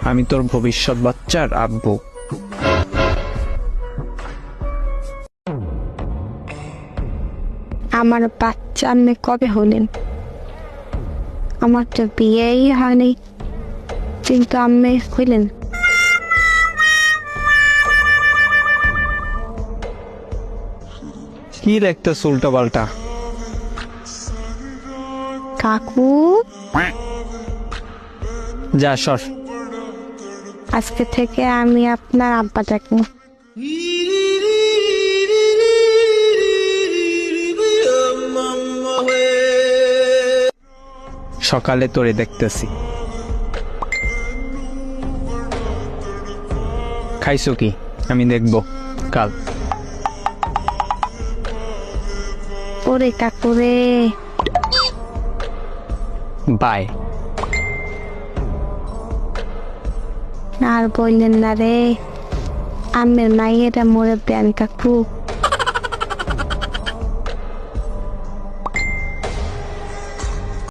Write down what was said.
আমি তোর ভবিষ্যৎ বাচ্চার আব্বু। আমার বাচ্চা আপনি কবে হলেন? আমার তো বিয়েই হয়নি, কিন্তু আম্মে হইলেন। কি দেখতেছ উল্টা পাল্টা? কাকু, যা সর। আজকে থেকে আমি আপনার আব্বা ডাকি। সকালে তোরে দেখতেছি। খাইছো কি? আমি দেখব কাল। ওরে কাকুরে, বাই। আর বললেন না রে, আমের মাইয়েরা মরে দেন কাকু।